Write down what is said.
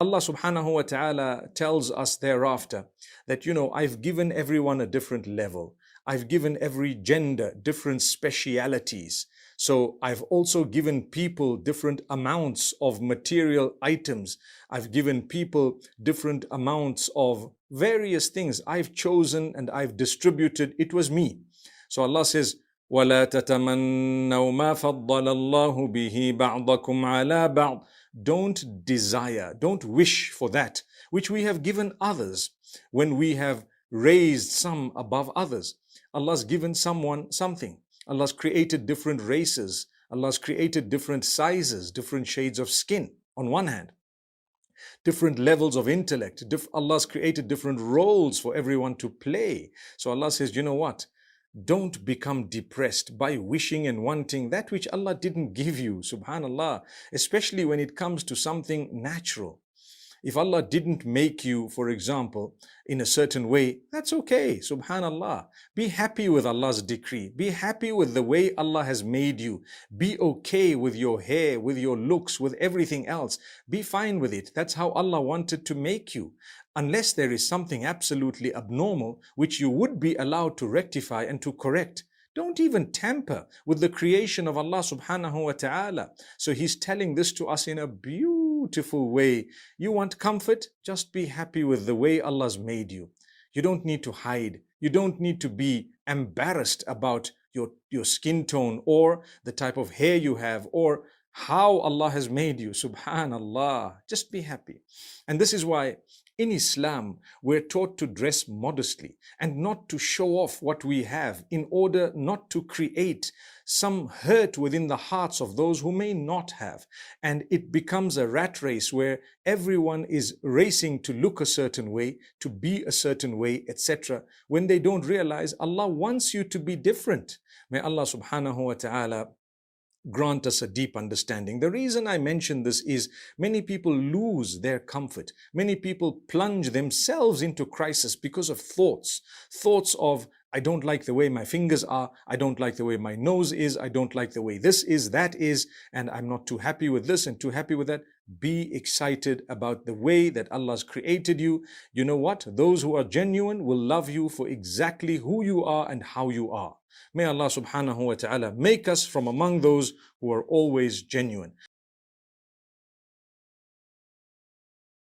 Allah subhanahu wa ta'ala tells us thereafter that, I've given everyone a different level. I've given every gender different specialities. So I've also given people different amounts of material items. I've given people different amounts of various things. I've chosen and I've distributed. It was me. So Allah says, وَلَا تَتَمَنَّوْا مَا فَضَّلَ اللَّهُ بِهِ بَعْضَكُمْ عَلَى بَعْضٍ. Don't desire, don't wish for that which we have given others when we have raised some above others. Allah's given someone something. Allah's created different races. Allah's created different sizes, different shades of skin on one hand. Different levels of intellect. Allah's created different roles for everyone to play. So Allah says, you know what? Don't become depressed by wishing and wanting that which Allah didn't give you, subhanallah, especially when it comes to something natural. If Allah didn't make you, for example, in a certain way, that's okay, subhanallah. Be happy with Allah's decree. Be happy with the way Allah has made you. Be okay with your hair, with your looks, with everything else. Be fine with it. That's how Allah wanted to make you. Unless there is something absolutely abnormal, which you would be allowed to rectify and to correct. Don't even tamper with the creation of Allah subhanahu wa ta'ala. So He's telling this to us in a beautiful way. You want comfort? Just be happy with the way Allah's made you. You don't need to hide. You don't need to be embarrassed about your skin tone or the type of hair you have or how Allah has made you. Subhanallah. Just be happy. And this is why in Islam, we're taught to dress modestly and not to show off what we have in order not to create some hurt within the hearts of those who may not have. And it becomes a rat race where everyone is racing to look a certain way, to be a certain way, etc. when they don't realize Allah wants you to be different. May Allah subhanahu wa ta'ala grant us a deep understanding. The reason I mention this is many people lose their comfort. Many people plunge themselves into crisis because of thoughts of, I don't like the way my fingers are, I don't like the way my nose is, I don't like the way this is, that is, and I'm not too happy with this and too happy with that. Be excited about the way that Allah's created you. You know what? Those who are genuine will love you for exactly who you are and how you are. May Allah subhanahu wa ta'ala make us from among those who are always genuine.